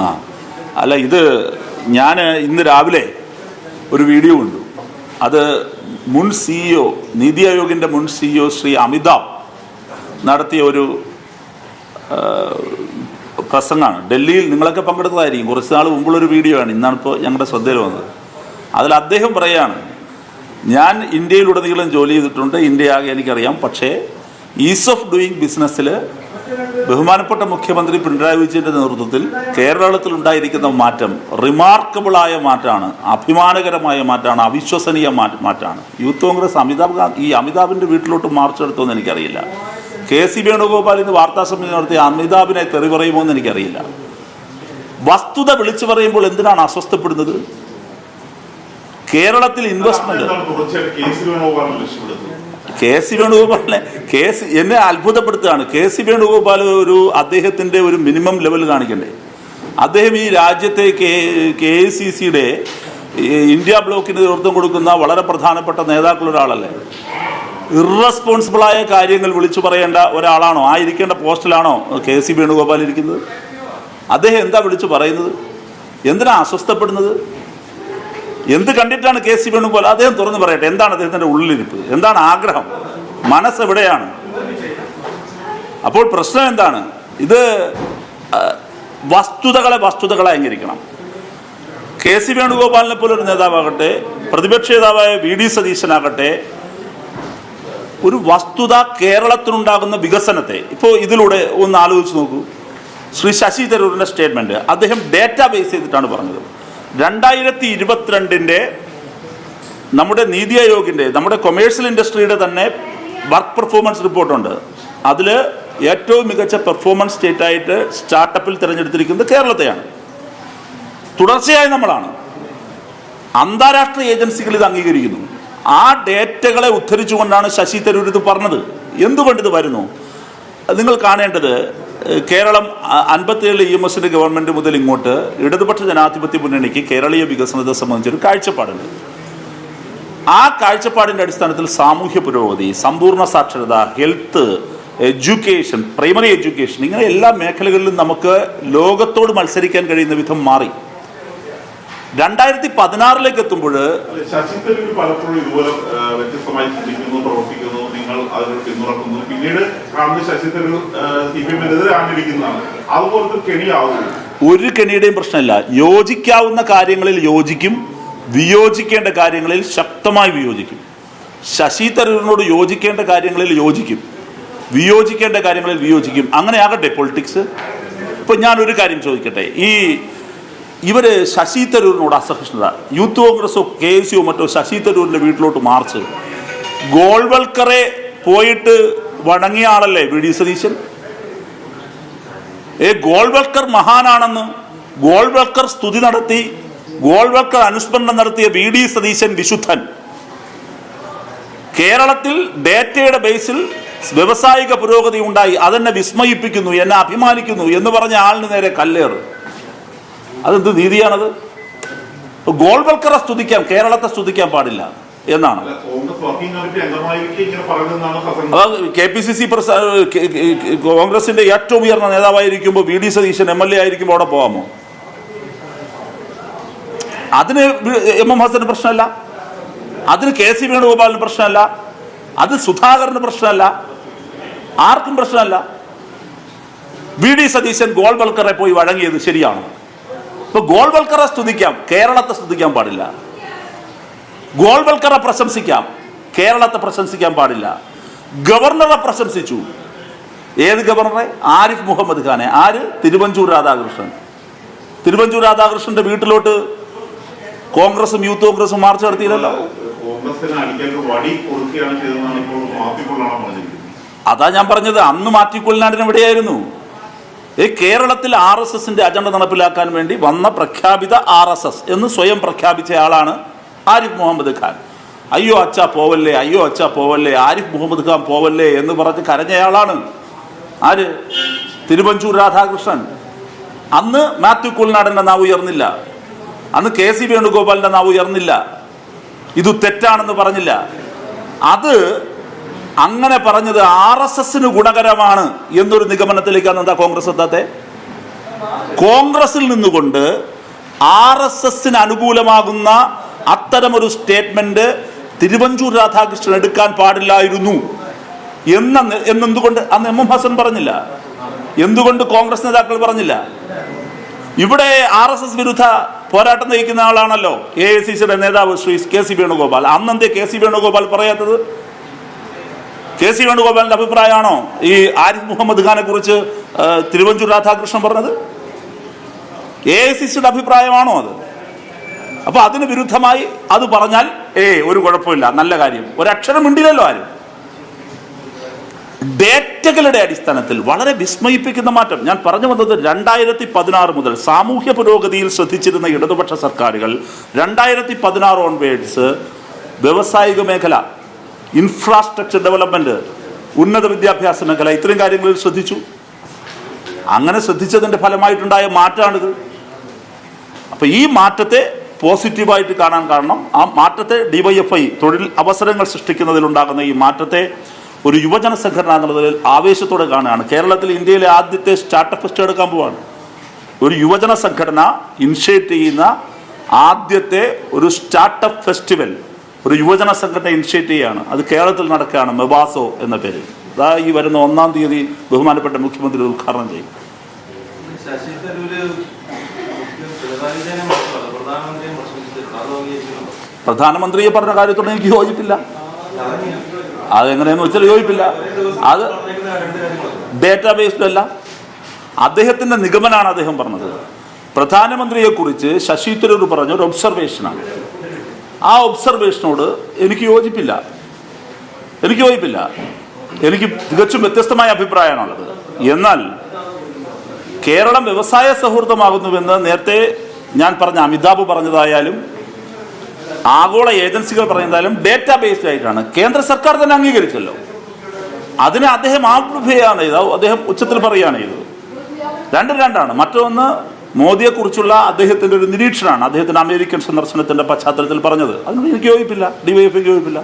ആ അല്ല, ഇത് ഞാൻ ഇന്ന് രാവിലെ ഒരു വീഡിയോ കണ്ടു. അത് മുൻ CEO, നീതി ആയോഗിൻ്റെ മുൻ CEO ശ്രീ അമിതാഭ് നടത്തിയ ഒരു പ്രസംഗമാണ്. ഡൽഹിയിൽ നിങ്ങളൊക്കെ പങ്കെടുത്തതായിരിക്കും, കുറച്ച് നാൾ മുമ്പുള്ളൊരു വീഡിയോ ആണ്, ഇന്നാണിപ്പോൾ ഞങ്ങളുടെ ശ്രദ്ധയിൽ വന്നത്. അതിൽ അദ്ദേഹം പറയുകയാണ്, ഞാൻ ഇന്ത്യയിലുടനീളം ജോലി ചെയ്തിട്ടുണ്ട്, ഇന്ത്യ ആകെ എനിക്കറിയാം, പക്ഷേ ഈസ് ഓഫ് ഡൂയിങ് ബിസിനസ്സിൽ ബഹുമാനപ്പെട്ട മുഖ്യമന്ത്രി പിണറായി വിജയൻ്റെ നേതൃത്വത്തിൽ കേരളത്തിലുണ്ടായിരിക്കുന്ന മാറ്റം റിമാർക്കബിളായ മാറ്റമാണ്, അഭിമാനകരമായ മാറ്റമാണ്, അവിശ്വസനീയ മാറ്റമാണ്. യൂത്ത് കോൺഗ്രസ് അമിതാഭിൻ്റെ വീട്ടിലോട്ട് മാർച്ച് എടുത്തുമെന്ന് എനിക്കറിയില്ല. KC വേണുഗോപാൽ ഇന്ന് വാർത്താസമ്മേളനം നടത്തി അമിതാഭിനെ തെറി പറയുമോ എന്ന് എനിക്കറിയില്ല. വസ്തുത വിളിച്ചു പറയുമ്പോൾ എന്തിനാണ് അസ്വസ്ഥപ്പെടുന്നത്? കേരളത്തിൽ ഇൻവെസ്റ്റ്മെന്റ് KC വേണുഗോപാലിനെ എന്നെ അത്ഭുതപ്പെടുത്തുകയാണ്. KC വേണുഗോപാൽ അദ്ദേഹത്തിൻ്റെ ഒരു മിനിമം ലെവൽ കാണിക്കണ്ടേ? അദ്ദേഹം ഈ രാജ്യത്തെ KICCയുടെ ഇന്ത്യ ബ്ലോക്കിന് നേതൃത്വം കൊടുക്കുന്ന വളരെ പ്രധാനപ്പെട്ട നേതാക്കളൊരാളല്ലേ? ഇറസ്പോൺസിബിളായ കാര്യങ്ങൾ വിളിച്ചു പറയേണ്ട ഒരാളാണോ? ഇരിക്കേണ്ട പോസ്റ്റിലാണോ KC വേണുഗോപാൽ ഇരിക്കുന്നത്? അദ്ദേഹം എന്താ വിളിച്ചു പറയുന്നത്? എന്തിനാ അസ്വസ്ഥപ്പെടുന്നത്? എന്ത് കണ്ടിട്ടാണ് KC വേണുഗോപാൽ? അദ്ദേഹം തുറന്നു പറയട്ടെ, എന്താണ് അദ്ദേഹത്തിൻ്റെ ഉള്ളിലിരിപ്പ്, എന്താണ് ആഗ്രഹം, മനസ്സെവിടെയാണ്? അപ്പോൾ പ്രശ്നം എന്താണ്? ഇത് വസ്തുതകളെ അംഗീകരിക്കണം. KC വേണുഗോപാലിനെ പോലൊരു നേതാവാകട്ടെ, പ്രതിപക്ഷ നേതാവായ VD സതീശനാകട്ടെ, ഒരു വസ്തുത കേരളത്തിനുണ്ടാകുന്ന വികസനത്തെ ഇപ്പോൾ ഇതിലൂടെ ഒന്ന് ആലോചിച്ച് നോക്കൂ. ശ്രീ ശശി തരൂരിൻ്റെ സ്റ്റേറ്റ്മെൻറ്റ് അദ്ദേഹം ഡേറ്റാ ബേസ് ചെയ്തിട്ടാണ് പറഞ്ഞത്. 2022 നമ്മുടെ നീതി ആയോഗിൻ്റെ, നമ്മുടെ കൊമേഴ്സ്യൽ ഇൻഡസ്ട്രിയുടെ തന്നെ വർക്ക് പെർഫോമൻസ് റിപ്പോർട്ടുണ്ട്. അതിൽ ഏറ്റവും മികച്ച പെർഫോമൻസ് സ്റ്റേറ്റായിട്ട് സ്റ്റാർട്ടപ്പിൽ തിരഞ്ഞെടുത്തിരിക്കുന്നത് കേരളത്തെയാണ്. തുടർച്ചയായി നമ്മളാണ്. അന്താരാഷ്ട്ര ഏജൻസികൾ ഇത് അംഗീകരിക്കുന്നു. ആ ഡേറ്റകളെ ഉദ്ധരിച്ചുകൊണ്ടാണ് ശശി തരൂർ ഇത് പറഞ്ഞത്. എന്തുകൊണ്ടിത് വരുന്നു? നിങ്ങൾ കാണേണ്ടത്, കേരളം 57 EMSൻ്റെ ഗവൺമെൻറ് മുതൽ ഇങ്ങോട്ട് ഇടതുപക്ഷ ജനാധിപത്യ മുന്നണിക്ക് കേരളീയ വികസനത്തെ സംബന്ധിച്ചൊരു കാഴ്ചപ്പാടുണ്ട്. ആ കാഴ്ചപ്പാടിൻ്റെ അടിസ്ഥാനത്തിൽ സാമൂഹ്യ പുരോഗതി, സമ്പൂർണ്ണ സാക്ഷരത, ഹെൽത്ത്, എഡ്യൂക്കേഷൻ, പ്രൈമറി എഡ്യൂക്കേഷൻ, ഇങ്ങനെ എല്ലാ മേഖലകളിലും നമുക്ക് ലോകത്തോട് മത്സരിക്കാൻ കഴിയുന്ന വിധം മാറി. 2016 എത്തുമ്പോൾ ശശി തരൂർ പലപ്പോഴും ഇതുപോലെ വ്യത്യസ്തമായി ചിന്തിക്കുന്നു, പ്രവർത്തിക്കുന്നു, നിങ്ങൾ അതിനോട് പിന്തുണക്കുന്നു, പിന്നീട് ശശി തരൂർ CPM-നെതിരെ ആഞ്ഞടിക്കുന്നതാണ്. അതുപോലത്തെ കെണിയാവുന്നു. ഒരു കെണിയുടെയും പ്രശ്നമില്ല. യോജിക്കാവുന്ന കാര്യങ്ങളിൽ യോജിക്കും, വിയോജിക്കേണ്ട കാര്യങ്ങളിൽ ശക്തമായി വിയോജിക്കും. ശശി തരൂരിനോട് യോജിക്കേണ്ട കാര്യങ്ങളിൽ യോജിക്കും, വിയോജിക്കേണ്ട കാര്യങ്ങളിൽ വിയോജിക്കും. അങ്ങനെ ആകട്ടെ പൊളിറ്റിക്സ്. ഇപ്പം ഞാനൊരു കാര്യം ചോദിക്കട്ടെ, ഇവർ ശശി തരൂരിനോട് അസഹിഷ്ണുത, യൂത്ത് കോൺഗ്രസോ KSO മറ്റോ ശശി തരൂരിൻ്റെ വീട്ടിലോട്ട് മാർച്ച്, ഗോൾവൽക്കറെ പോയിട്ട് വണങ്ങിയ ആളല്ലേ VD സതീശൻ? ഗോൾവൽക്കർ മഹാനാണെന്ന് ഗോൾവൽക്കർ സ്തുതി നടത്തി, ഗോൾവൽക്കർ അനുസ്മരണം നടത്തിയ VD സതീശൻ വിശുദ്ധൻ. കേരളത്തിൽ ഡേറ്റയുടെ ബേസിൽ വ്യവസായിക പുരോഗതി ഉണ്ടായി, അതെന്നെ വിസ്മയിപ്പിക്കുന്നു, എന്നെ അഭിമാനിക്കുന്നു എന്ന് പറഞ്ഞ ആളിന് നേരെ കല്ലേറ്. അതെന്ത് നീതിയാണത്? ഗോൾവൽക്കറെ സ്തുതിക്കാം, കേരളത്തെ സ്തുതിക്കാൻ പാടില്ല എന്നാണ്. KPCC കോൺഗ്രസിന്റെ ഏറ്റവും ഉയർന്ന നേതാവായിരിക്കുമ്പോൾ VD സതീശൻ MLA ആയിരിക്കുമ്പോൾ അവിടെ പോകാമോ? അതിന് MM ഹസന് പ്രശ്നമല്ല, അതിന് KC വേണുഗോപാലിന് പ്രശ്നമല്ല, അത് സുധാകരന് പ്രശ്നമല്ല, ആർക്കും പ്രശ്നമല്ല. VD സതീശൻ ഗോൾവൽക്കറെ പോയി വഴങ്ങിയത് ശരിയാണ്. ഇപ്പോൾ ഗോൾവൽക്കറെ സ്തുതിക്കാം, കേരളത്തെ സ്തുതിക്കാൻ പാടില്ല. ഗോൾവൽക്കറെ പ്രശംസിക്കാം, കേരളത്തെ പ്രശംസിക്കാൻ പാടില്ല. ഗവർണറെ പ്രശംസിച്ചു. ഏത് ഗവർണറെ? ആരിഫ് മുഹമ്മദ് ഖാനെ. ആര്? തിരുവഞ്ചൂർ രാധാകൃഷ്ണൻ. തിരുവഞ്ചൂർ രാധാകൃഷ്ണന്റെ വീട്ടിലോട്ട് കോൺഗ്രസും യൂത്ത് കോൺഗ്രസും മാർച്ച് നടത്തിയില്ലല്ലോ. അതാ ഞാൻ പറഞ്ഞത്, അന്ന് മാറ്റിക്കൊള്ളനാടിന് എവിടെയായിരുന്നു? കേരളത്തിൽ RSSന്റെ അജണ്ട നടപ്പിലാക്കാൻ വേണ്ടി വന്ന പ്രഖ്യാപിത RSS എന്ന് സ്വയം പ്രഖ്യാപിച്ച ആളാണ് ആരിഫ് മുഹമ്മദ് ഖാൻ. അയ്യോ അച്ഛാ പോവല്ലേ, അയ്യോ അച്ഛാ പോവല്ലേ, ആരിഫ് മുഹമ്മദ് ഖാൻ പോവല്ലേ എന്ന് പറഞ്ഞ് കരഞ്ഞയാളാണ് ആര്? തിരുവഞ്ചൂർ രാധാകൃഷ്ണൻ. അന്ന് മാത്യു കുളനാടൻ്റെ നാവ് ഉയർന്നില്ല, അന്ന് KC വേണുഗോപാലിൻ്റെ നാവ് ഉയർന്നില്ല, ഇത് തെറ്റാണെന്ന് പറഞ്ഞില്ല. അത് അങ്ങനെ പറഞ്ഞത് RSSന് ഗുണകരമാണ് എന്നൊരു നിഗമനത്തിലേക്കാണ് എന്താ കോൺഗ്രസ് എത്താത്തെ? കോൺഗ്രസിൽ നിന്നുകൊണ്ട് RSSന് അനുകൂലമാകുന്ന അത്തരമൊരു സ്റ്റേറ്റ്മെന്റ് തിരുവഞ്ചൂർ രാധാകൃഷ്ണൻ എടുക്കാൻ പാടില്ലായിരുന്നു എന്നെന്തുകൊണ്ട് അന്ന് MM ഹസൻ പറഞ്ഞില്ല? എന്തുകൊണ്ട് കോൺഗ്രസ് നേതാക്കൾ പറഞ്ഞില്ല? ഇവിടെ RSS വിരുദ്ധ പോരാട്ടം നയിക്കുന്ന ആളാണല്ലോ AICCയുടെ നേതാവ് ശ്രീ KC വേണുഗോപാൽ. അന്നെന്തേ KC വേണുഗോപാൽ പറയാത്തത്? KC വേണുഗോപാലിന്റെ അഭിപ്രായമാണോ ഈ ആരിഫ് മുഹമ്മദ് ഖാനെ കുറിച്ച് തിരുവഞ്ചൂർ രാധാകൃഷ്ണൻ പറഞ്ഞത്? AICCയുടെ അഭിപ്രായമാണോ അത്? അപ്പൊ അതിന് വിരുദ്ധമായി അത് പറഞ്ഞാൽ ഒരു കുഴപ്പമില്ല, നല്ല കാര്യം. ഒരക്ഷരം മിണ്ടില്ലല്ലോ ആരും. ഡേറ്റകളുടെ അടിസ്ഥാനത്തിൽ വളരെ വിസ്മയിപ്പിക്കുന്ന മാറ്റം. ഞാൻ പറഞ്ഞു വന്നത് 2016 മുതൽ സാമൂഹ്യ പുരോഗതിയിൽ ശ്രദ്ധിച്ചിരുന്ന ഇടതുപക്ഷ സർക്കാരുകൾ 2016 ഓൺവേഡ്സ് വ്യവസായിക മേഖല, ഇൻഫ്രാസ്ട്രക്ചർ ഡെവലപ്മെന്റ്, ഉന്നത വിദ്യാഭ്യാസ മേഖല, ഇത്തരം കാര്യങ്ങളിൽ ശ്രദ്ധിച്ചു. അങ്ങനെ ശ്രദ്ധിച്ചതിന്റെ ഫലമായിട്ടുണ്ടായ മാറ്റമാണിത്. അപ്പൊ ഈ മാറ്റത്തെ പോസിറ്റീവായിട്ട് കാണാൻ കാരണം ആ മാറ്റത്തെ DYFI തൊഴിൽ അവസരങ്ങൾ സൃഷ്ടിക്കുന്നതിലുണ്ടാകുന്ന ഈ മാറ്റത്തെ ഒരു യുവജന സംഘടന എന്നുള്ളതിൽ ആവേശത്തോടെ കാണുകയാണ്. കേരളത്തിൽ ഇന്ത്യയിലെ ആദ്യത്തെ സ്റ്റാർട്ടപ്പ് ഫെസ്റ്റ് എടുക്കാൻ പോവാണ്. ഒരു യുവജന സംഘടന ഇനിഷ്യേറ്റ് ചെയ്യുന്ന ആദ്യത്തെ ഒരു സ്റ്റാർട്ടപ്പ് ഫെസ്റ്റിവൽ ഒരു യുവജന സംഘടന ഇനിഷ്യേറ്റ് ചെയ്യുകയാണ്. അത് കേരളത്തിൽ നടക്കുകയാണ്, മെബാസോ എന്ന പേര്. അതാ ഈ വരുന്ന 1-ാം തീയതി ബഹുമാനപ്പെട്ട മുഖ്യമന്ത്രി ഉദ്ഘാടനം ചെയ്യും. പ്രധാനമന്ത്രിയെ പറഞ്ഞ കാര്യത്തോട് എനിക്ക് യോജിപ്പില്ല. അതെങ്ങനെയെന്ന് വെച്ചാൽ യോജിപ്പില്ല. അത് ഡേറ്റാബേസ്ഡ് അല്ല. അദ്ദേഹത്തിന്റെ നിഗമനാണ് അദ്ദേഹം പറഞ്ഞത്. പ്രധാനമന്ത്രിയെ കുറിച്ച് ശശി തരൂർ പറഞ്ഞ ഒരു ഒബ്സർവേഷനാണ്. ആ ഒബ്സർവേഷനോട് എനിക്ക് യോജിപ്പില്ല. എനിക്ക് തികച്ചും വ്യത്യസ്തമായ അഭിപ്രായമാണുള്ളത്. എന്നാൽ കേരളം വ്യവസായ സൗഹൃദമാകുന്നുവെന്ന് നേരത്തെ ഞാൻ പറഞ്ഞ അമിതാഭ് പറഞ്ഞതായാലും ആഗോള ഏജൻസികൾ പറയുന്നതായാലും ഡേറ്റാ ബേസ്ഡ് ആയിട്ടാണ്. കേന്ദ്ര സർക്കാർ തന്നെ അംഗീകരിച്ചല്ലോ. അതിനെ അദ്ദേഹം ആപ്ലുഭയാണ് ചെയ്തത്, അദ്ദേഹം ഉച്ചത്തിൽ പറയുകയാണ് ചെയ്തത്. രണ്ടാണ്. മറ്റൊന്ന് മോദിയെ കുറിച്ചുള്ള അദ്ദേഹത്തിന്റെ ഒരു നിരീക്ഷണമാണ് അദ്ദേഹത്തിന്റെ അമേരിക്കൻ സന്ദർശനത്തിന്റെ പശ്ചാത്തലത്തിൽ പറഞ്ഞത്. അതിനോട് എനിക്ക് യോജിപ്പില്ല, DYFIക്ക് യോജിപ്പില്ല.